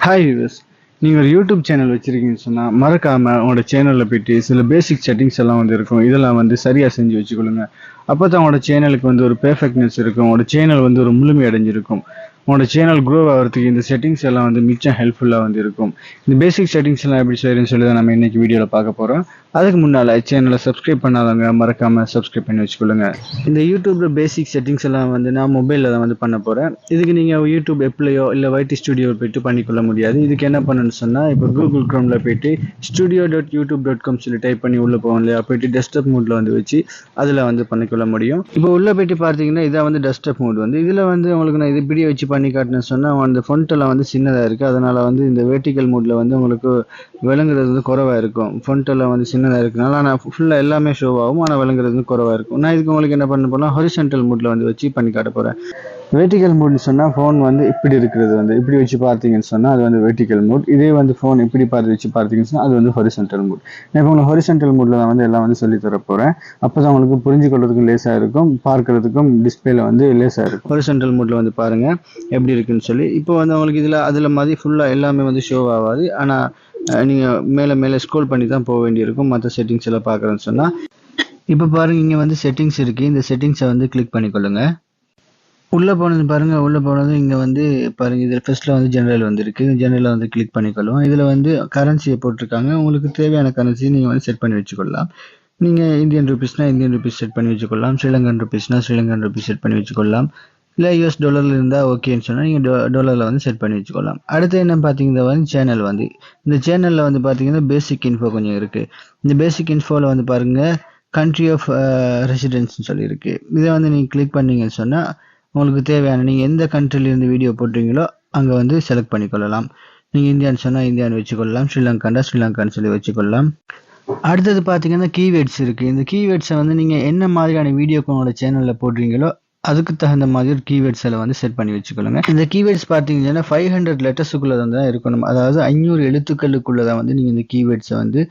Hi viewers, நீங்கள் ஒரு YouTube channel வச்சுருக்கீங்கன்னு சொன்னால் மறக்காமல் உங்களோட சேனலில் போய்ட்டு சில பேசிக் செட்டிங்ஸ் எல்லாம் வந்து இருக்கும். இதெல்லாம் வந்து சரியாக செஞ்சு வச்சுக்கொள்ளுங்க. அப்போ தான் உங்களோட சேனலுக்கு வந்து ஒரு பெர்ஃபெக்ட்னஸ் இருக்கும். உங்களோட சேனல் வந்து ஒரு முழுமை அடைஞ்சிருக்கும். உங்களோட சேனல் க்ரோ ஆகிறதுக்கு இந்த செட்டிங்ஸ் எல்லாம் வந்து மிச்சம் ஹெல்ப்ஃபுல்லாக வந்து இருக்கும். இந்த பேசிக் செட்டிங்ஸ் எல்லாம் எப்படி செய்யறதுன்னு சொல்லி தான் நம்ம இன்னைக்கு வீடியோவில் பார்க்க போகிறோம். அதுக்கு முன்னால் சேனலை சப்ஸ்கிரைப் பண்ணாதவங்க மறக்காமல் சப்ஸ்கிரைப் பண்ணி வச்சுக்கொள்ளுங்க. இந்த யூடியூப்ல பேசிக் செட்டிங்ஸ் எல்லாம் வந்து நான் மொபைலில் தான் வந்து பண்ண போகிறேன். இதுக்கு நீங்கள் யூடியூப் எப்பலையோ இல்லை வைட்டி ஸ்டுடியோ போய்ட்டு பண்ணிக்கொள்ள முடியாது. இதுக்கு என்ன பண்ணணும்னு சொன்னால், இப்போ கூகுள் க்ரோமில் போய்ட்டு studio.youtube.com சொல்லி டைப் பண்ணி உள்ளே போவோம் இல்லையா, போய்ட்டு டெஸ்க்டாப் மோடில் வந்து வச்சு அதில் வந்து பண்ணிக்கொள்ள முடியும். இப்போ உள்ளே போய்ட்டு பார்த்தீங்கன்னா இதான் வந்து டெஸ்க்டாப் மோட் வந்து. இதில் வந்து உங்களுக்கு நான் இது இப்படியே வச்சு பண்ணி காட்டினேன்னு சொன்னால் அந்த ஃபொண்ட் எல்லாம் வந்து சின்னதாக இருக்குது. அதனால் வந்து இந்த வெர்டிக்கல் மோடில் வந்து உங்களுக்கு விளங்குறது வந்து குறைவாக இருக்கும். ஃபொண்ட் எல்லாம் வந்து சின்னதாக இருக்குனால ஆனால் ஃபுல்லாக எல்லாமே ஷோ ஆகும், ஆனால் விளங்குறது வந்து குறைவாக இருக்கும். நான் இதுக்கு உங்களுக்கு என்ன பண்ண போனால் ஹாரிசான்டல் மோடில் வந்து வச்சு பண்ணி காட்ட போகிறேன். வெர்டிக்கல் மோட்னு சொன்னால் ஃபோன் வந்து இப்படி இருக்கிறது வந்து இப்படி வச்சு பார்த்தீங்கன்னு சொன்னால் அது வந்து வெர்டிக்கல் மோட். இதே வந்து ஃபோன் இப்படி பார்த்து வச்சு பார்த்தீங்கன்னு சொன்னால் அது வந்து ஹாரிசான்டல் மோட். நான் இப்போ உங்களுக்கு ஹாரிசான்டல் மோடில் தான் வந்து எல்லாம் வந்து சொல்லி தர போகிறேன். அப்போ தான் உங்களுக்கு புரிஞ்சுக்கொள்றதுக்கும் லேசாக இருக்கும், பார்க்கறதுக்கும் டிஸ்பிளேல வந்து லேசாக இருக்கும். ஹாரிசான்டல் மோடில் வந்து பாருங்கள் எப்படி இருக்குன்னு சொல்லி. இப்போ வந்து உங்களுக்கு அதில் மாதிரி ஃபுல்லாக எல்லாமே வந்து ஷோ ஆகாது. ஆனால் நீங்கள் மேலே ஸ்க்ரோல் பண்ணி தான் போக வேண்டியிருக்கும் மற்ற செட்டிங்ஸ் எல்லாம் பார்க்குறேன்னு சொன்னால். இப்போ பாருங்கள், இங்கே வந்து செட்டிங்ஸ் இருக்குது. இந்த செட்டிங்ஸை வந்து கிளிக் பண்ணிக்கொள்ளுங்க. உள்ளே போனது பாருங்கள், உள்ளே போனது இங்கே வந்து பாருங்கள், இதில் ஃபர்ஸ்ட்டில் வந்து ஜெனரல் வந்துருக்கு. ஜெனரலில் வந்து கிளிக் பண்ணிக்கொள்ளும். இதில் வந்து கரன்சியை போட்டிருக்காங்க. உங்களுக்கு தேவையான கரன்சி நீங்கள் வந்து செட் பண்ணி வச்சுக்கொள்ளலாம். நீங்கள் இந்தியன் ருபீஸ்னால் இந்தியன் ருபீஸ் செட் பண்ணி வச்சுக்கொள்ளலாம். ஸ்ரீலங்கன் ருபீஸ்னால் ஸ்ரீலங்கன் ருபீஸ் செட் பண்ணி வச்சுக்கொள்ளலாம். இல்லை யூஎஸ் டாலரில் இருந்தால் ஓகேன்னு சொன்னால் நீங்கள் டாலரில் வந்து செட் பண்ணி வச்சுக்கொள்ளலாம். அடுத்து என்ன பார்த்தீங்கன்னா வந்து சேனல் வந்து இந்த சேனலில் வந்து பார்த்தீங்கன்னா பேசிக் இன்ஃபோ கொஞ்சம் இருக்குது. இந்த பேசிக் இன்ஃபோவில் வந்து பாருங்கள் கண்ட்ரி ஆஃப் ரெசிடென்ஸ்னு சொல்லியிருக்கு. இதை வந்து நீங்கள் கிளிக் பண்ணீங்கன்னு சொன்னால் உங்களுக்கு தேவையான நீங்கள் எந்த கண்ட்ரிலேருந்து வீடியோ போடுறீங்களோ அங்கே வந்து செலக்ட் பண்ணிக்கொள்ளலாம். நீங்கள் இந்தியான்னு சொன்னால் இந்தியான்னு வச்சுக்கொள்ளலாம், ஸ்ரீலங்காண்டா ஸ்ரீலங்கான்னு சொல்லி வச்சுக்கொள்ளலாம். அடுத்தது பார்த்தீங்கன்னா கீவேர்ட்ஸ் இருக்குது. இந்த கீவேர்ட்ஸை வந்து நீங்கள் என்ன மாதிரியான வீடியோக்கு உங்களோட சேனலில் போடுறீங்களோ அதுக்கு தகுந்த மாதிரி ஒரு கீவேர்ட்ஸில் வந்து செட் பண்ணி வச்சுக்கொள்ளுங்க. இந்த கீவேர்ட்ஸ் பார்த்தீங்கன்னா 500 லெட்டர்ஸுக்குள்ளே தான் இருக்கணும். அதாவது 500 எழுத்துக்களுக்குள்ளே தான் வந்து நீங்கள் இந்த கீவேர்ட்ஸை வந்து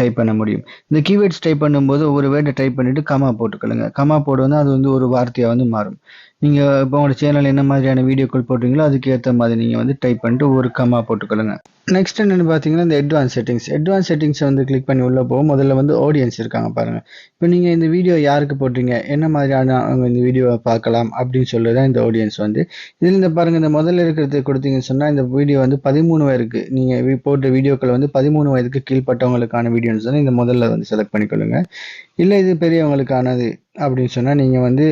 டைப் பண்ண முடியும். இந்த கீவேர்ட்ஸ் டைப் பண்ணும்போது ஒவ்வொரு வேர்டை டைப் பண்ணிவிட்டு கமா போட்டுக்கொள்ளுங்க. கமா போடுவோன்னா அது வந்து ஒரு வார்த்தையாக வந்து மாறும். நீங்கள் இப்போ உங்களோட சேனல் என்ன மாதிரியான வீடியோக்கள் போடுறீங்களோ அதுக்கு ஏற்ற மாதிரி நீங்கள் வந்து டைப் பண்ணிட்டு ஒரு கமா போட்டுக்கொள்ளுங்க. நெக்ஸ்ட் என்னென்னு பார்த்தீங்கன்னா இந்த அட்வான்ஸ் செட்டிங்ஸை வந்து கிளிக் பண்ணி உள்ளே போகும். முதல்ல வந்து ஆடியன்ஸ் இருக்காங்க பாருங்கள். இப்போ நீங்கள் இந்த வீடியோ யாருக்கு போடுறீங்க, என்ன மாதிரியான அவங்க இந்த வீடியோவை பார்க்கலாம் அப்படின்னு சொல்லி தான் இந்த ஆடியன்ஸ் வந்து. இதில் இந்த பாருங்கள், இந்த முதல்ல இருக்கிறது கொடுத்தீங்கன்னு சொன்னால் இந்த வீடியோ வந்து 13 வயதுக்கு நீங்கள் போட்ட வீடியோக்கள் வந்து 13 வயதுக்கு கீழ்பட்டவங்களுக்கான வீடியோஸ் வந்து இந்த முதல்ல வந்து செலக்ட் பண்ணிக்கொள்ளுங்க. இல்லை இது பெரியவங்களுக்கானது அப்படின்னு சொன்னால் நீங்கள் வந்து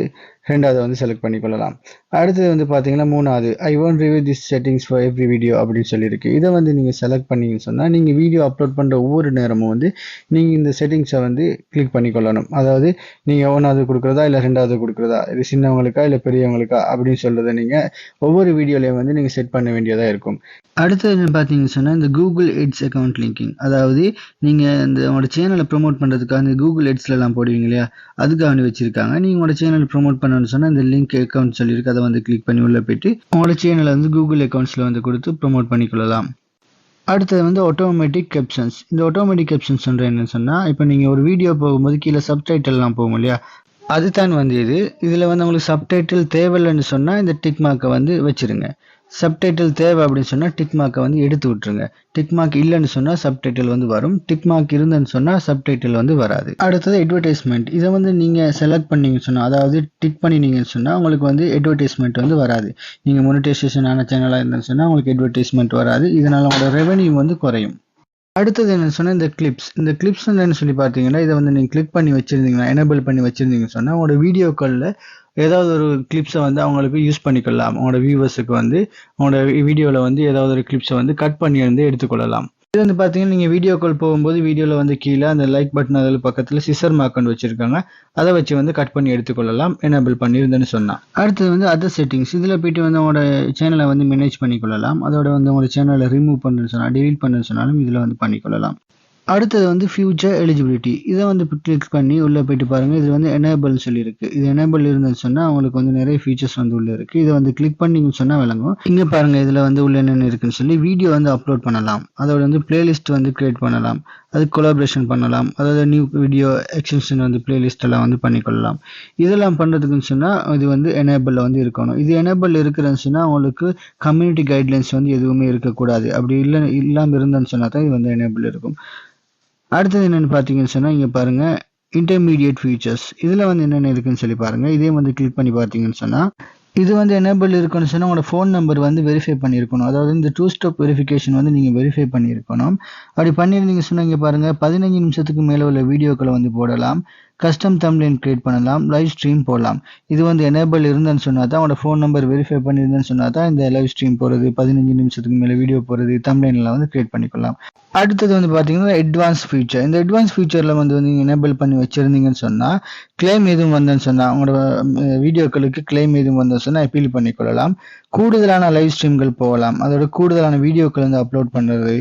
ரெண்டாவது வந்து செலக்ட் பண்ணிக்கொள்ளலாம். அடுத்தது வந்து பார்த்தீங்கன்னா மூணாவது I won't review this settings for every video அப்படின்னு சொல்லியிருக்கு. இதை வந்து நீங்கள் செலக்ட் பண்ணிங்கன்னு சொன்னால் நீங்கள் வீடியோ அப்லோட் பண்ணுற ஒவ்வொரு நேரமும் வந்து நீங்கள் இந்த செட்டிங்ஸை வந்து கிளிக் பண்ணிக்கொள்ளணும். அதாவது நீங்கள் ஒன்றாவது கொடுக்குறதா இல்லை ரெண்டாவது கொடுக்குறதா, இது சின்னவங்களுக்கா இல்லை பெரியவங்களுக்கா அப்படின்னு சொல்கிறத நீங்கள் ஒவ்வொரு வீடியோலையும் வந்து நீங்கள் செட் பண்ண வேண்டியதாக இருக்கும். அடுத்தது பார்த்தீங்கன்னு சொன்னால் இந்த கூகுள் எட்ஸ் அக்கௌண்ட் லிங்கிங், அதாவது நீங்கள் இந்த உங்களோட சேனலை ப்ரொமோட் பண்ணுறதுக்காக இந்த கூகுள் எட்ஸ்லாம் போடுவீங்க இல்லையா, அதுக்காக வச்சுருக்காங்க. நீங்கள் உங்களோட சேனல் ப்ரொமோட் பண்ணணும்னு சொன்னால் இந்த லிங்க் அக்கௌண்ட் சொல்லியிருக்கு, அதை வந்து கிளிக் பண்ணி உள்ளே போய்ட்டு உங்களோட சேனலை வந்து கூகுள் அக்கௌண்ட்ஸில் வந்து கொடுத்து ப்ரொமோட் பண்ணிக்கொள்ளலாம். அடுத்தது வந்து ஆட்டோமேட்டிக் கேப்ஷன்ஸ். இந்த ஆட்டோமேட்டிக் கேப்ஷன்ஸ் என்னன்னு சொன்னால், இப்போ நீங்கள் ஒரு வீடியோ போகும்போது கீழே சப்டைட்டில்லாம் போகும் இல்லையா, அதுதான் வந்து இதில் வந்து உங்களுக்கு சப்டைட்டில் தேவையில்லைன்னு சொன்னால் இந்த டிக் மார்க்கை வந்து வச்சுருங்க. சப்டைட்டில் தேவை அப்படின்னு சொன்னால் டிக் மார்க்கை வந்து எடுத்து விட்டுருங்க. டிக் மார்க் இல்லைன்னு சொன்னால் சப்டைட்டில் வந்து வரும், டிக் மார்க் இருந்துன்னு சொன்னால் சப்டைட்டில் வந்து வராது. அடுத்தது அட்வர்டைஸ்மெண்ட். இதை வந்து நீங்கள் செலக்ட் பண்ணீங்கன்னு சொன்னால், அதாவது டிக் பண்ணினீங்கன்னு சொன்னால் உங்களுக்கு வந்து அட்வர்டைஸ்மெண்ட் வந்து வராது. நீங்கள் மோனிடைசேஷன் ஆன சேனலாக இருந்துன்னு சொன்னால் உங்களுக்கு அட்வர்டைஸ்மெண்ட் வராது. இதனால் உங்களோட ரெவென்யூ வந்து குறையும். அடுத்தது என்னன்னு சொன்னால் இந்த கிளிப்ஸ் என்னன்னு சொல்லி பார்த்தீங்கன்னா, இதை வந்து நீங்கள் கிளிக் பண்ணி வச்சுருந்தீங்கன்னா, எனேபிள் பண்ணி வச்சுருந்தீங்கன்னு சொன்னால் உங்களோட வீடியோக்களில் ஏதாவது ஒரு கிளிப்ஸை வந்து அவங்களுக்கு யூஸ் பண்ணிக்கலாம். உங்களோட வியூவர்ஸுக்கு வந்து உங்களோட வீடியோவில் வந்து ஏதாவது ஒரு கிளிப்ஸை வந்து கட் பண்ணி வந்து எடுத்துக்கொள்ளலாம். இது வந்து பார்த்தீங்கன்னா நீங்கள் வீடியோ கால் போகும்போது வீடியோவில் வந்து கீழே அந்த லைக் பட்டன் அதில் பக்கத்தில் சிசர் மார்க்கன்னு வச்சுருக்காங்க, அதை வச்சு வந்து கட் பண்ணி எடுத்துக்கொள்ளலாம் எனேபிள் பண்ணியிருந்தேன்னு சொன்னால். அடுத்தது வந்து அதர் செட்டிங்ஸ். இதில் போய்ட்டு வந்து உங்களோட சேனலை வந்து மேனேஜ் பண்ணிக்கொள்ளலாம். அதோட வந்து உங்களோட சேனலை ரிமூவ் பண்ணுன்னு சொன்னால், டெலீட் பண்ணுன்னு சொன்னாலும் இதில் வந்து பண்ணிக்கொள்ளலாம். அடுத்தது வந்து ஃபியூச்சர் எலிஜிபிலிட்டி. இதை வந்து கிளிக் பண்ணி உள்ளே போயிட்டு பாருங்கள். இது வந்து எனேபிள் சொல்லியிருக்கு. இது எனேபிள் இருந்துன்னு சொன்னால் அவங்களுக்கு வந்து நிறைய ஃபீச்சர்ஸ் வந்து உள்ளே இருக்குது. இதை வந்து கிளிக் பண்ணிங்கன்னு சொன்னால் விளங்கும். இங்கே பாருங்கள், இதில் வந்து உள்ள என்னென்ன இருக்குன்னு சொல்லி வீடியோ வந்து அப்லோட் பண்ணலாம். அதோட வந்து பிளேலிஸ்ட் வந்து கிரியேட் பண்ணலாம். அது கொலாபரேஷன் பண்ணலாம். அதாவது நியூ வீடியோ எக்ஸ்டென்ஷன் வந்து பிளேலிஸ்ட் எல்லாம் வந்து பண்ணிக்கொள்ளலாம். இதெல்லாம் பண்ணுறதுக்குன்னு சொன்னால் இது வந்து எனேபிளில் வந்து இருக்கணும். இது எனேபிள் இருக்கிறதுன்னு சொன்னால் உங்களுக்கு கம்யூனிட்டி கைட்லைன்ஸ் வந்து எதுவுமே இருக்கக்கூடாது. அப்படி இல்லாமல் இருந்தேன்னு சொன்னால் தான் இது வந்து எனேபிள் இருக்கும். அடுத்தது என்னென்னு பார்த்தீங்கன்னு சொன்னால் இங்கே பாருங்கள், இன்டர்மீடியட் ஃபீச்சர்ஸ். இதில் வந்து என்னென்ன இருக்குன்னு சொல்லி பாருங்கள். இதே வந்து கிளிக் பண்ணி பார்த்தீங்கன்னு சொன்னால் இது வந்து எனேபிள் இருக்குன்னு சொன்னால் உங்களோட ஃபோன் நம்பர் வந்து வெரிஃபை பண்ணியிருக்கணும். அதாவது இந்த 2 ஸ்டெப் வெரிஃபிகேஷன் வந்து நீங்கள் வெரிஃபை பண்ணியிருக்கணும். அப்படி பண்ணியிருந்தீங்க சொன்னால் இங்கே பாருங்கள், 15 நிமிஷத்துக்கு மேலே உள்ள வீடியோக்களை வந்து போடலாம். கஸ்டம் தம்ப்லைன் கிரியேட் பண்ணலாம். லைவ் ஸ்ட்ரீம் போடலாம். இது வந்து எனேபிள் இருந்தேன்னு சொன்னால் தான், உங்களோட ஃபோன் நம்பர் வெரிஃபை பண்ணியிருந்தேன்னு சொன்னால் தான் இந்த லைவ் ஸ்ட்ரீம் போகிறது, 15 நிமிஷத்துக்கு மேலே வீடியோ போகிறது, தம்ப்லைன்லாம் வந்து கிரியேட் பண்ணிக்கலாம். அடுத்தது வந்து பார்த்தீங்கன்னா அட்வான்ஸ் ஃபீச்சர். இந்த அட்வான்ஸ் ஃபீச்சரில் வந்து நீங்கள் எனேபிள் பண்ணி வச்சுருந்தீங்கன்னு சொன்னால் கிளைம் எதுவும் வந்தேன்னு சொன்னால் உங்களோட வீடியோக்களுக்கு கிளைம் எதுவும் வந்தேன்னு சொன்னால் அப்பீல் பண்ணிக்கொள்ளலாம். கூடுதலான லைவ் ஸ்ட்ரீம்கள் போகலாம். அதோட கூடுதலான வீடியோக்கள் வந்து அப்லோட் பண்ணுறது,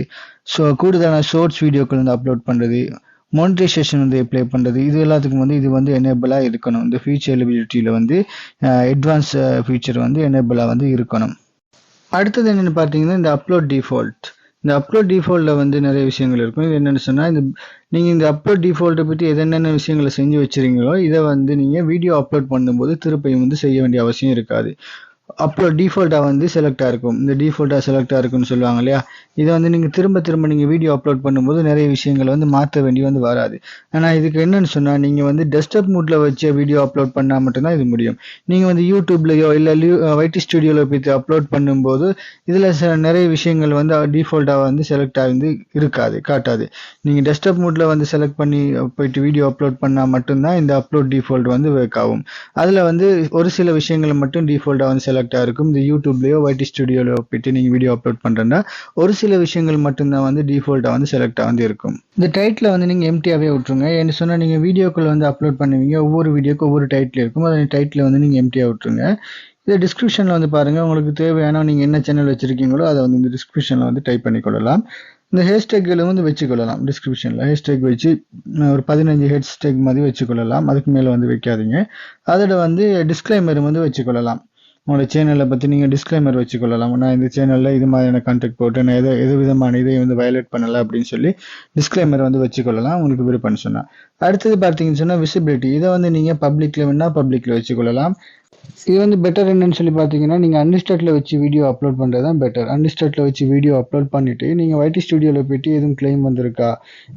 கூடுதலான ஷார்ட்ஸ் வீடியோக்கள் வந்து அப்லோட் பண்ணுறது, மானிட்டைசேஷன் வந்து அப்ளை பண்ணுறது, இது எல்லாத்துக்கும் வந்து இது வந்து எனேபிளாக இருக்கணும். இந்த ஃபீச்சர் எலிஜிபிலிட்டியில் வந்து அட்வான்ஸ் ஃபீச்சர் வந்து எனேபிளாக வந்து இருக்கணும். அடுத்தது என்னென்னு பார்த்தீங்கன்னா இந்த அப்லோட் டிஃபால்ட். இந்த அப்லோட் டிஃபால்ட்டில் வந்து நிறைய விஷயங்கள் இருக்கும். இது என்னென்னு சொன்னால் நீங்கள் இந்த அப்லோட் டிஃபால்ட்டை பற்றி என்னென்ன விஷயங்களை செஞ்சு வச்சுருங்களோ இதை வந்து நீங்கள் வீடியோ அப்லோட் பண்ணும்போது திருப்பியும் வந்து செய்ய வேண்டிய அவசியம் இருக்காது. அப்லோட் டிஃபால்ட்டாக வந்து செலக்டாக இருக்கும். இந்த டிஃபால்ட்டாக செலக்டாக இருக்குன்னு சொல்லுவாங்க இல்லையா, இதை வந்து நீங்கள் திரும்ப நீங்கள் வீடியோ அப்லோட் பண்ணும்போது நிறைய விஷயங்களை வந்து மாற்ற வேண்டி வந்து வராது. ஆனால் இதுக்கு என்னன்னு சொன்னால் நீங்கள் வந்து டெஸ்க்டாப் மூட்டில் வச்சு வீடியோ அப்லோட் பண்ணால் மட்டும்தான் இது முடியும். நீங்கள் வந்து யூடியூப்லையோ இல்லை வைடி ஸ்டுடியோவில் போய் அப்லோட் பண்ணும்போது இதில் நிறைய விஷயங்கள் வந்து டிஃபால்ட்டாக வந்து செலக்ட் ஆகி காட்டாது. நீங்கள் டெஸ்க்டாப் மூட்டில் வந்து செலக்ட் பண்ணி போயிட்டு வீடியோ அப்லோட் பண்ணால் மட்டும்தான் இந்த அப்லோட் டிஃபால்ட் வந்து ஒர்க் ஆகும். அதில் வந்து ஒரு சில விஷயங்களை மட்டும் டிஃபால்ட்டாக வந்து செலக்டாக இருக்கும். இந்த யூடியூப்லேயோ வைடி ஸ்டுடியோவில் போயிட்டு நீங்கள் வீடியோ அப்லோட் பண்ணுறேன்னா ஒரு சில விஷயங்கள் மட்டும்தான் வந்து டிஃபால்ட்டாக வந்து செலக்டாக வந்து இருக்கும். இந்த டைட்டில் வந்து நீங்கள் எம்டியாகவே விட்டுருங்க. என்ன சொன்னால் நீங்கள் வீடியோக்கள் வந்து அப்லோட் பண்ணுவீங்க, ஒவ்வொரு வீடியோக்கு ஒவ்வொரு டைட்டில் இருக்கும். அதை டைட்டில் வந்து நீங்கள் எம்டியாக விட்டுருங்க. இதை டிஸ்கிரிப்ஷனில் வந்து பாருங்கள், உங்களுக்கு தேவையான நீங்கள் என்ன சேனல் வச்சுருக்கீங்களோ அதை வந்து இந்த டிஸ்கிரிப்ஷனில் வந்து டைப் பண்ணிக்கொள்ளலாம். இந்த ஹேஷ்டேக்களை வந்து வச்சுக்கொள்ளலாம். டிஸ்கிரிப்ஷனில் ஹேஷ்டேக் வச்சு ஒரு 15 ஹேஷ்டேக் மாதிரி வச்சுக்கொள்ளலாம். அதுக்கு மேலே வந்து வைக்காதீங்க. அதோட வந்து டிஸ்க்ளைமர் வந்து வச்சுக்கொள்ளலாம். உங்களோட சேனலை பற்றி நீங்கள் டிஸ்க்ளைமர் வச்சுக்கொள்ளலாம். நான் இந்த சேனலில் இது மாதிரியான கான்டெக்ட் போட்டு நான் எது விதமான இதை வந்து வயலேட் பண்ணலை அப்படின்னு சொல்லி டிஸ்க்ளைமர் வந்து வச்சுக்கொள்ளலாம், உங்களுக்கு விருப்பம்னு சொன்னால். அடுத்தது பார்த்தீங்கன்னு சொன்னால் விசிபிலிட்டி. இதை வந்து நீங்கள் பப்ளிக்கில் வேணால் பப்ளிக்கில் வச்சுக்கொள்ளலாம். இது வந்து பெட்டர் என்னன்னு சொல்லி பார்த்தீங்கன்னா நீங்கள் அன்லிஸ்டட்ல வச்சு வீடியோ அப்லோட் பண்ணுறது தான் பெட்டர். அன்லிஸ்டட்ல வச்சு வீடியோ அப்லோட் பண்ணிவிட்டு நீங்கள் வைடி ஸ்டுடியோவில் போய்ட்டு எதுவும் கிளைம் வந்திருக்கா,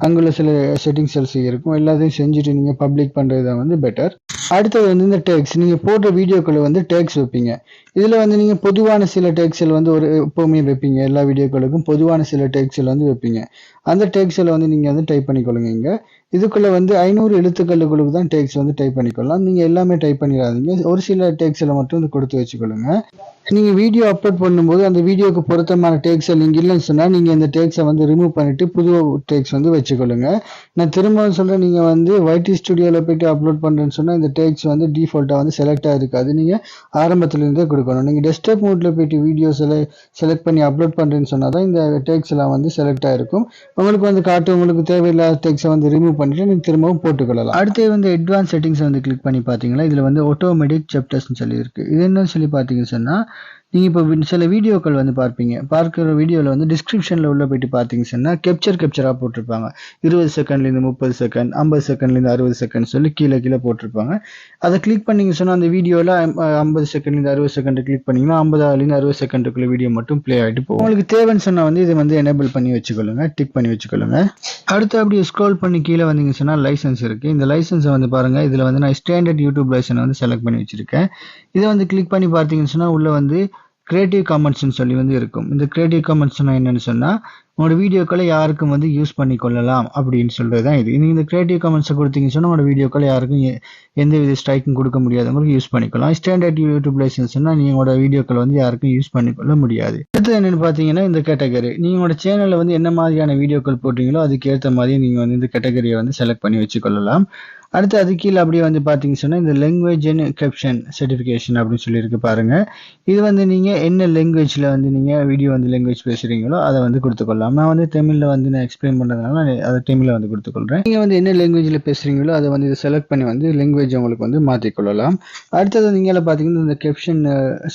அங்குள்ள சில செட்டிங்ஸ் இருக்கும், எல்லாத்தையும் செஞ்சுட்டு நீங்கள் பப்ளிக் பண்ணுறது தான் வந்து பெட்டர். அடுத்தது வந்து இந்த டேக்ஸ். நீங்கள் போடுற வீடியோக்களை வந்து டேக்ஸ் வைப்பீங்க. இதில் வந்து நீங்கள் பொதுவான சில டேக்ஸில் வந்து எப்போவுமே வைப்பீங்க. எல்லா வீடியோக்களுக்கும் பொதுவான சில டேக்ஸில் வந்து வைப்பீங்க. அந்த டேக்ஸில் வந்து நீங்கள் வந்து டைப் பண்ணிக்கொள்ளுங்க. இங்கே இதுக்குள்ளே வந்து 500 எழுத்துக்களுக்கு தான் டேக்ஸ் வந்து டைப் பண்ணிக்கொள்ளலாம். நீங்கள் எல்லாமே டைப் பண்ணிடாதீங்க. ஒரு சில டேக்ஸில் மட்டும் வந்து கொடுத்து வச்சுக்கொள்ளுங்க. நீங்கள் வீடியோ அப்லோட் பண்ணும்போது அந்த வீடியோக்கு பொருத்தமான டேக்ஸை நீங்கள் இல்லைன்னு சொன்னால் நீங்கள் அந்த டேக்ஸை வந்து ரிமூவ் பண்ணிவிட்டு புது டேக்ஸ் வந்து வச்சுக்கொள்ளுங்க. நான் திரும்ப சொல்கிறேன், நீங்கள் வந்து வைடி ஸ்டுடியோவில் போய்ட்டு அப்லோட் பண்ணுறேன்னு சொன்னால் இந்த டேக்ஸ் வந்து டிஃபால்ட்டாக வந்து செலக்டாக இருக்காது. நீங்கள் ஆரம்பத்துலேருந்தே கொடுக்கணும். நீங்கள் டெஸ்க்டாப் மோட்டில் போய்ட்டு வீடியோஸ் செலக்ட் பண்ணி அப்லோட் பண்ணுறேன்னு சொன்னால் தான் இந்த டேக்ஸ் எல்லாம் வந்து செலக்டாக இருக்கும். உங்களுக்கு வந்து உங்களுக்கு தேவையில்லாத டேக்ஸை வந்து ரிமூவ் பண்ணிட்டு நீங்கள் திரும்பவும் போட்டுக்கொள்ளலாம். அடுத்து வந்து அட்வான்ஸ் செட்டிங்ஸ் வந்து கிளிக் பண்ணி பார்த்தீங்கன்னா இதில் வந்து ஆட்டோமேட்டிக் சாப்டர்ஸ்னு சொல்லி இருக்குது. இது என்னன்னு சொல்லி பார்த்தீங்கன்னு சொன்னால் நீங்கள் இப்போ சில வீடியோக்கள் வந்து பார்க்குற வீடியோவில் வந்து டிஸ்கிரிப்ஷனில் உள்ள போய்ட்டு பார்த்தீங்கன்னு சொன்னால் கேப்சராக போட்டிருப்பாங்க. 20 செகண்ட்லேருந்து 30 செகண்ட், 50 செகண்ட்லேருந்து 60 செகண்ட் சொல்லி கீழே போட்டிருப்பாங்க. அதை கிளிக் பண்ணிங்க சொன்னால் அந்த வீடியோவில் 50 செகண்ட்லேருந்து 60 செகண்ட் கிளிக் பண்ணிங்கன்னா 50லேருந்து 60 செகண்டுக்குள்ள வீடியோ மட்டும் ப்ளே ஆகிட்டு போகும். உங்களுக்கு தேவைன்னு சொன்னால் வந்து இதை வந்து எனேபிள் பண்ணி வச்சுக்கொள்ளுங்க, டிக் பண்ணி வச்சுக்கொள்ளுங்க. அடுத்து அப்படியே ஸ்க்ரோல் பண்ணி கீழே வந்தீங்க சொன்னால் லைசன்ஸ் இருக்குது. இந்த லைசன்ஸை வந்து பாருங்கள். இதில் வந்து நான் ஸ்டாண்டர்ட் யூடியூப் லைசன்ஸ் வந்து செலக்ட் பண்ணி வச்சுருக்கேன். இதை வந்து கிளிக் பண்ணி பார்த்தீங்கன்னு சொன்னால் உள்ளே வந்து கிரியேட்டிவ் காமன்ஸ்னு சொல்லி வந்து இருக்கும். இந்த கிரியேட்டிவ் காமன்ஸ்னா என்னன்னு சொன்னால் உங்களோட வீடியோக்களை யாருக்கும் வந்து யூஸ் பண்ணி கொள்ளலாம் அப்படின்னு சொல்கிறது தான் இது. நீங்கள் இந்த கிரியேட்டிவ் காமன்ஸை கொடுத்தீங்கன்னு சொன்னால் உங்களோட வீடியோக்களை யாருக்கும் எந்த வித ஸ்ட்ரைக்கும் கொடுக்க முடியாதவங்களுக்கு யூஸ் பண்ணிக்கலாம். ஸ்டாண்டர்ட் யூடியூப் லைசன்ஸ்னால் நீங்கள் உங்களோட வீடியோக்களை வந்து யாருக்கும் யூஸ் பண்ணிக்கொள்ள முடியாது. அடுத்து என்னென்னு பார்த்தீங்கன்னா இந்த கேட்டகரி. நீங்கள் உங்களோட சேனலில் வந்து என்ன மாதிரியான வீடியோக்கள் போட்டீங்களோ அதுக்கு ஏற்ற மாதிரி நீங்கள் வந்து இந்த கேட்டகரியை வந்து செலக்ட் பண்ணி வச்சுக்கொள்ளலாம். அடுத்து அது கீழே அப்படியே வந்து பார்த்தீங்கன்னு சொன்னா இந்த லாங்குவேஜ் அண்ட் கேப்ஷன் சர்டிஃபிகேஷன் அப்படின்னு சொல்லியிருக்கு பாருங்க. இது வந்து நீங்க என்ன லாங்குவேஜ்ல வந்து நீங்க வீடியோ வந்து லாங்குவேஜ் பேசுறீங்களோ அதை வந்து கொடுத்துக்கொள்ளலாம். நான் வந்து தமிழ்ல வந்து நான் எக்ஸ்பிளைன் பண்றதுனால அதை தமிழ்ல வந்து கொடுத்துக்கொள்றேன். நீங்க வந்து என்ன லாங்குவேஜ்ல பேசுறீங்களோ அதை வந்து செலக்ட் பண்ணி வந்து லாங்குவேஜ் உங்களுக்கு வந்து மாற்றிக்கொள்ளலாம். அடுத்தது நீங்கள பார்த்தீங்கன்னா இந்த கேப்ஷன்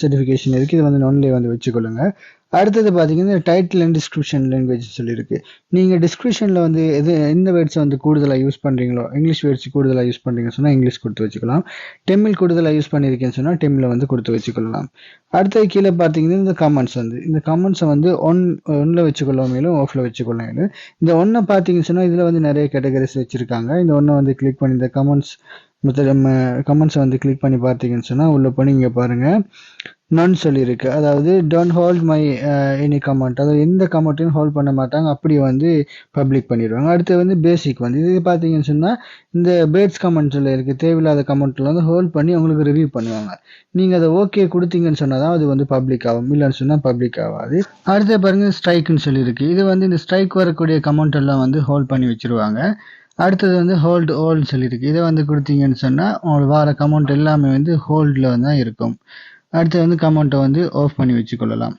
சர்டிஃபிகேஷன் இருக்கு. இது வந்து ஒன்லி வந்து வச்சுக்கொள்ளுங்க. அடுத்தது பார்த்தீங்கன்னா டைட்டில் அண்ட் டிஸ்கிரிப்ஷன் லாங்குவேஜ் சொல்லியிருக்கு. நீங்கள் டிஸ்கிரிப்ஷனில் வந்து எந்த வேர்ட்ஸை வந்து கூடுதலாக யூஸ் பண்ணுறீங்களோ, இங்கிலீஷ் வேர்ட்ஸ் கூடுதலாக யூஸ் பண்ணுறீங்கன்னு சொன்னால் இங்கிலீஷ் கொடுத்து வச்சுக்கலாம். தமிழ் கூடுதலாக யூஸ் பண்ணியிருக்கேன்னு சொன்னால் தமிழில் வந்து கொடுத்து வச்சுக்கலாம். அடுத்தது கீழே பார்த்தீங்கன்னா இந்த கமெண்ட்ஸை வந்து ஒன்ல வச்சுக்கொள்ளும் மேலும் ஆஃப்ல வச்சுக்கொள்ளும் மேலும். இந்த ஒன்றை பார்த்தீங்கன்னு சொன்னால் இதில் வந்து நிறைய கேட்டகரிஸ் வச்சுருக்காங்க. இந்த ஒன்றை வந்து கிளிக் பண்ணி இந்த கமெண்ட்ஸை வந்து கிளிக் பண்ணி பார்த்தீங்கன்னு சொன்னால் உள்ளே போய் இங்கே பாருங்கள் நான் சொல்லியிருக்கு. அதாவது don't hold my any comment, அதாவது எந்த கமெண்ட்டையும் ஹோல்ட் பண்ண மாட்டாங்க, அப்படியே வந்து பப்ளிக் பண்ணிடுவாங்க. அடுத்து வந்து பேசிக் வந்து இது பார்த்தீங்கன்னு சொன்னால் இந்த பேர்ட்ஸ் கமெண்ட் சொல்லியிருக்கு. தேவையில்லாத கமெண்ட்டில் வந்து ஹோல்ட் பண்ணி உங்களுக்கு ரிவ்யூ பண்ணுவாங்க. நீங்கள் அதை ஓகே கொடுத்தீங்கன்னு சொன்னால் தான் அது வந்து பப்ளிக் ஆகும், இல்லைன்னு சொன்னால் பப்ளிக் ஆகாது. அடுத்து பாருங்கள் ஸ்ட்ரைக்குன்னு சொல்லியிருக்கு. இது வந்து இந்த ஸ்ட்ரைக் வரக்கூடிய கமெண்ட் எல்லாம் வந்து ஹோல்ட் பண்ணி வச்சுருவாங்க. அடுத்தது வந்து ஹோல்டு ஓல்டு சொல்லியிருக்கு. இதை வந்து கொடுத்தீங்கன்னு சொன்னால் உங்களுக்கு வர கமெண்ட் எல்லாமே வந்து ஹோல்டில் தான் இருக்கும். அடுத்து வந்து கமெண்ட்டை வந்து ஆஃப் பண்ணி வச்சுக்கொள்ளலாம்.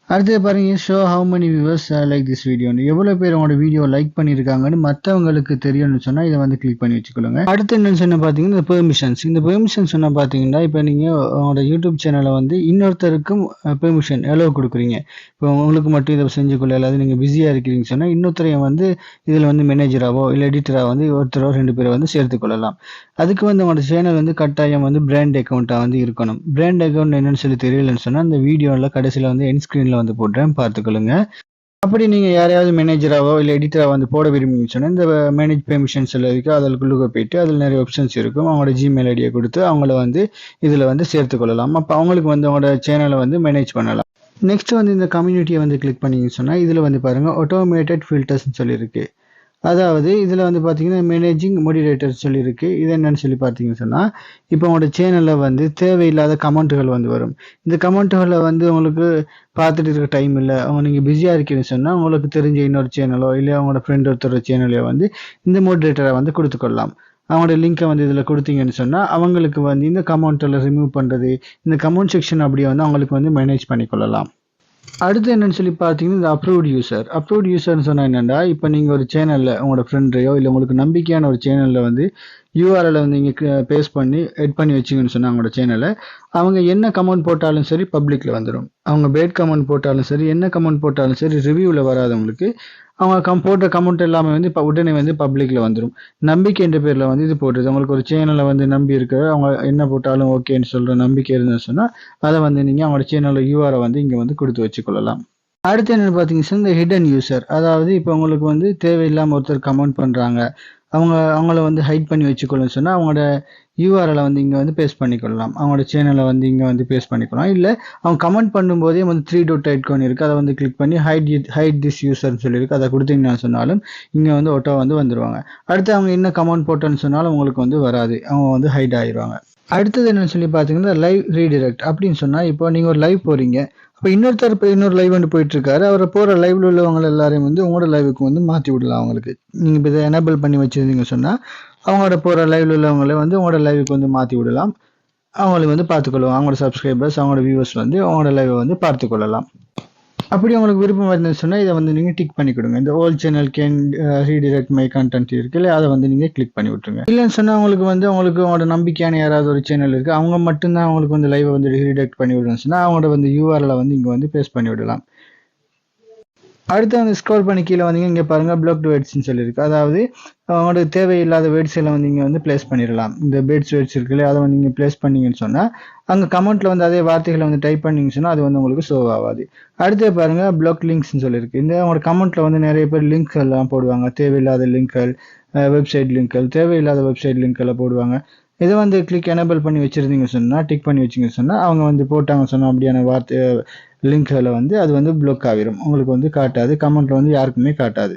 அடுத்து பாருங்க show how many viewers like this video, எவ்வளோ பேர் உங்களோட வீடியோ லைக் பண்ணியிருக்காங்கன்னு மற்றவங்களுக்கு தெரியும்னு சொன்னால் இதை வந்து கிளிக் பண்ணி வச்சுக்கொள்ளுங்க. அடுத்து என்னன்னு சொன்னால் பார்த்தீங்கன்னா இந்த பெர்மிஷன்ஸ். இந்த பெர்மிஷன் சொன்னால் பார்த்தீங்கன்னா இப்போ நீங்கள் உங்களோட யூடியூப் சேனலை வந்து இன்னொருத்தருக்கும் பெர்மிஷன் எவ்வளோ கொடுக்குறீங்க. இப்போ உங்களுக்கு மட்டும் இதை செஞ்சுக்கொள்ள இல்லாத நீங்கள் பிஸியாக இருக்கிறீங்கன்னு சொன்னால் இன்னொருத்தரையும் வந்து இதில் வந்து மேனேஜராகவோ இல்லை எடிட்டராக வந்து ஒருத்தரோ 2 பேரை வந்து சேர்த்துக்கொள்ளலாம். அதுக்கு வந்து உங்களோட சேனல் வந்து கட்டாயம் வந்து பிராண்ட் அக்கௌண்ட்டாக வந்து இருக்கணும். பிராண்ட் அக்கௌண்ட் என்னன்னு சொல்லி தெரியலன்னு சொன்னால் இந்த வீடியோவில் கடைசியில் வந்து என் ஸ்க்ரீனில் வந்து போடுறேன், பார்த்துக்கொள்ளுங்க. அப்படி நீங்கள் யாரையாவது மேனேஜராகவோ இல்லை எடிட்டராக வந்து போட விரும்புங்கன்னு சொன்னால் இந்த மேனேஜ் பெர்மிஷன்ஸ் எல்லாம் இருக்குது. அதுக்குள்ளே போயிட்டு அதில் நிறைய ஆப்ஷன்ஸ் இருக்கும். அவங்களோட ஜிமெயில் ஐடியை கொடுத்து அவங்கள வந்து இதில் வந்து சேர்த்துக்கொள்ளலாம். அப்போ அவங்களுக்கு வந்து அவங்களோட சேனலை வந்து மேனேஜ் பண்ணலாம். நெக்ஸ்ட் வந்து இந்த கம்யூனிட்டியை வந்து கிளிக் பண்ணிங்கன்னு சொன்னால் இதில் வந்து பாருங்கள் ஆட்டோமேட்டட் ஃபில்டர்ஸ்ன்னு சொல்லியிருக்கு. அதாவது இதில் வந்து பார்த்தீங்கன்னா மேனேஜிங் மோடிரேட்டர் சொல்லியிருக்கு. இது என்னன்னு சொல்லி பார்த்தீங்கன்னு சொன்னால் இப்போ உங்களோட சேனலில் வந்து தேவையில்லாத கமெண்ட்டுகள் வந்து வரும். இந்த கமெண்ட்டுகளை வந்து உங்களுக்கு பார்த்துட்டு இருக்க டைம் இல்லை, நீங்கள் பிஸியாக இருக்கீங்கன்னு சொன்னால் உங்களுக்கு தெரிஞ்ச இன்னொரு சேனலோ இல்லை அவங்களோட ஃப்ரெண்ட் ஒருத்தர் சேனலையோ வந்து இந்த மோடிரேட்டரை வந்து கொடுத்துக்கொள்ளலாம். அவங்களோட லிங்கை வந்து இதில் கொடுத்தீங்கன்னு சொன்னால் அவங்களுக்கு வந்து இந்த கமெண்ட்டில் ரிமூவ் பண்ணுறது, இந்த கமெண்ட் செக்ஷன் அப்படியே வந்து அவங்களுக்கு வந்து மேனேஜ் பண்ணிக்கொள்ளலாம். அடுத்து என்னன்னு சொல்லி பார்த்தீங்கன்னா இந்த அப்ரூவ்ட் யூசர்னு சொன்னால் என்னென்னா இப்போ நீங்கள் ஒரு சேனலில் உங்களோட ஃப்ரெண்டையோ இல்லை உங்களுக்கு நம்பிக்கையான ஒரு சேனலில் வந்து யூஆர்எல் வந்து நீங்கள் பேஸ்ட் பண்ணி எட் பண்ணி வச்சிங்கன்னு சொன்னால் அவங்களோட சேனலை அவங்க என்ன கமெண்ட் போட்டாலும் சரி பப்ளிக்கில் வந்துடும். அவங்க பேட் கமெண்ட் போட்டாலும் சரி என்ன கமெண்ட் போட்டாலும் சரி ரிவ்யூவில் வராதவங்களுக்கு அவங்க போட்ட கமெண்ட் எல்லாமே வந்து இப்போ உடனே வந்து பப்ளிக்கில் வந்துடும். நம்பிக்கை என்ற பேரில் வந்து இது போட்டுருது. அவங்களுக்கு ஒரு சேனலை வந்து நம்பி இருக்க அவங்க என்ன போட்டாலும் ஓகேன்னு சொல்கிற நம்பிக்கை இருந்துன்னு சொன்னால் அதை வந்து நீங்கள் அவங்களோட சேனலில் யூஆரை வந்து இங்கே வந்து கொடுத்து வச்சுக்கொள்ளலாம். அடுத்து என்னென்னு பார்த்தீங்கன்னா இந்த ஹிடன் யூசர், அதாவது இப்போ உங்களுக்கு வந்து தேவையில்லாமல் ஒருத்தர் கமெண்ட் பண்ணுறாங்க, அவங்கள வந்து ஹைட் பண்ணி வச்சுக்கொள்ளணும்னு சொன்னால் அவங்களோட யூஆர்எலை வந்து இங்கே வந்து பேஸ்ட் பண்ணிக்கொள்ளலாம். அவங்களோட சேனலை வந்து இங்கே வந்து பேஸ்ட் பண்ணிக்கலாம். இல்லை அவங்க கமெண்ட் பண்ணும்போதே வந்து 3 டாட் ஐகான் இருக்குது, அதை வந்து கிளிக் பண்ணி ஹைட் திஸ் யூசர்னு சொல்லியிருக்கு, அதை கொடுத்தீங்கன்னு சொன்னாலும் இங்கே வந்து ஒட்டோ வந்து வந்துடுவாங்க. அடுத்து அவங்க என்ன கமெண்ட் போட்டோன்னு சொன்னாலும் உங்களுக்கு வந்து வராது, அவங்க வந்து ஹைட் ஆகிடுவாங்க. அடுத்தது என்னன்னு சொல்லி பார்த்தீங்கன்னா லைவ் ரீடிரெக்ட் அப்படின்னு சொன்னால் இப்போ நீங்கள் ஒரு லைவ் போகிறீங்க, இப்போ இன்னொருத்தர் இப்போ இன்னொரு லைவ் வந்து போயிட்டு இருக்காரு, அவரை போகிற லைவ்ல உள்ளவங்க எல்லாரையும் வந்து உங்களோட லைவுக்கு வந்து மாற்றி விடலாம். அவங்களுக்கு நீங்கள் இப்போ இதை எனேபிள் பண்ணி வச்சுருந்தீங்க சொன்னால் அவங்களோட போகிற லைவ்ல உள்ளவங்களே வந்து உங்களோட லைவுக்கு வந்து மாற்றி விடலாம். அவங்களுக்கு வந்து பார்த்துக்கொள்ளுவாங்க. அவங்களோட சப்ஸ்கிரைபர்ஸ் அவங்களோட வியூவர்ஸ் வந்து அவங்களோட லைவை வந்து பார்த்துக்கொள்ளலாம். அப்படி உங்களுக்கு விருப்பம் இருந்துன்னு சொன்னால் இதை வந்து நீங்கள் டிக் பண்ணி கொடுங்க. இந்த all channel can redirect my content இருக்குல்ல, அதை வந்து நீங்கள் கிளிக் பண்ணி விட்டுருங்க. இல்லைன்னு சொன்னால் உங்களுக்கு அவங்களோட நம்பிக்கையான யாராவது ஒரு சேனல் இருக்குது, அவங்க மட்டும்தான் அவங்களுக்கு வந்து லைவை வந்து ரீடிரெக்ட் பண்ணி விடணும்னு சொன்னால் அவங்களோட வந்து யூஆர்எல் வந்து இங்கே வந்து பேஸ்ட் பண்ணி விடலாம். அடுத்து வந்து ஸ்க்ரோல் பண்ணி கீழே வந்தீங்க, இங்கே பாருங்கள் பிளாக்டு வேர்ட்ஸ்ன்னு சொல்லியிருக்கு. அதாவது அவங்களோட தேவையில்லாத வேர்ட்ஸ் எல்லாம் வந்து இங்கே வந்து பிளேஸ் பண்ணிடலாம். இந்த வேர்ட்ஸ் இருக்குல்ல, அதை வந்து நீங்கள் பிளேஸ் பண்ணீங்கன்னு சொன்னால் அங்கே கமெண்ட்டில் வந்து அதே வார்த்தைகளை வந்து டைப் பண்ணிங்கன்னு சொன்னால் அது வந்து உங்களுக்கு ஷோ ஆகாது. அடுத்து பாருங்கள் பிளாக் லிங்க்ஸ்ன்னு சொல்லியிருக்கு. இந்த அவங்களோட கமெண்ட்டில் வந்து நிறைய பேர் லிங்க் எல்லாம் போடுவாங்க, தேவையில்லாத லிங்க்கள், வெப்சைட் லிங்க்கள், தேவையில்லாத வெப்சைட் லிங்க்களை போடுவாங்க. இதை வந்து கிளிக் எனேபிள் பண்ணி வச்சுருந்தீங்க சொன்னால், டிக் பண்ணி வச்சிங்க சொன்னால் அவங்க வந்து போட்டாங்க சொன்னால் அப்படியான வார்த்தை லிங்க்களை வந்து அது வந்து பிளாக் ஆகிரும், உங்களுக்கு வந்து காட்டாது, கமெண்ட்டில் வந்து யாருக்குமே காட்டாது.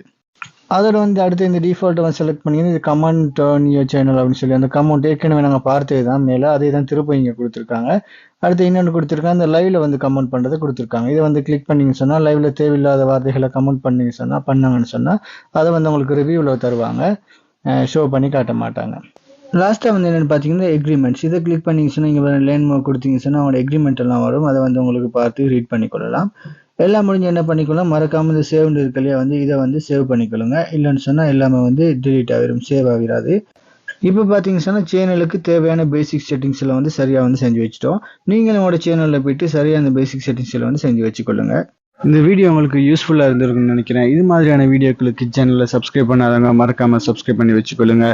அதில் வந்து அடுத்து இந்த டிஃபால்ட்டை வந்து செலக்ட் பண்ணி இது கமெண்ட் ஆன் யுவர் சேனல் அப்படின்னு சொல்லி அந்த கமெண்ட் ஏற்கனவே நாங்கள் பார்த்தது தான் மேலே, அதே தான் திரும்ப இங்கே கொடுத்துருக்காங்க. அடுத்து இன்னொன்று கொடுத்துருக்காங்க, அந்த லைவ்ல வந்து கமெண்ட் பண்ணுறதை கொடுத்துருக்காங்க. இதை வந்து கிளிக் பண்ணிங்க சொன்னால் லைவ்ல தேவையில்லாத வார்த்தைகளை கமெண்ட் பண்ணிங்க சொன்னால் பண்ணாங்கன்னு சொன்னால் அதை வந்து உங்களுக்கு ரிவ்யூவில் தருவாங்க. ஷோ பண்ணி காட்ட மாட்டாங்க. லாஸ்ட்டாக வந்து என்னென்னு பார்த்தீங்கன்னா எக்ரிமெண்ட்ஸ். இதை கிளிக் பண்ணிங்க சொன்னால் இங்கே லேண்ட் மார்க் கொடுத்தீங்க சொன்னால் அவங்களோட எக்ரிமெண்ட் எல்லாம் வரும். அதை வந்து உங்களுக்கு பார்த்து ரீட் பண்ணிக்கொள்ளலாம். எல்லாம் முடிஞ்சு என்ன பண்ணிக்கலாம், மறக்காமல் இந்த சேவ்னு இருக்கு இல்லையா, வந்து இதை வந்து சேவ் பண்ணிக்கொள்ளுங்க. இல்லைன்னு சொன்னால் எல்லாமே வந்து டிலீட் ஆகிரும், சேவ் ஆகிராது. இப்போ பார்த்தீங்கன்னு சொன்னால் சேனலுக்கு தேவையான பேசிக் செட்டிங்ஸ் எல்லாம் வந்து சரியாக வந்து செஞ்சு வச்சுட்டோம். நீங்களும் உங்களோட சேனலில் போயிட்டு சரியாக அந்த பேசிக் செட்டிங்ஸ் எல்லாம் வந்து செஞ்சு வச்சுக்கொள்ளுங்க. இந்த வீடியோ உங்களுக்கு யூஸ்ஃபுல்லாக இருந்திருக்குன்னு நினைக்கிறேன். இது மாதிரியான வீடியோக்களுக்கு சேனலை சப்ஸ்கிரைப் பண்ணாதவங்க மறக்காமல் சப்ஸ்கிரைப் பண்ணி வச்சுக்கொள்ளுங்க.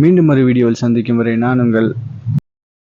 மீண்டும் ஒரு வீடியோவில் சந்திக்கும் வரை நான் உங்கள்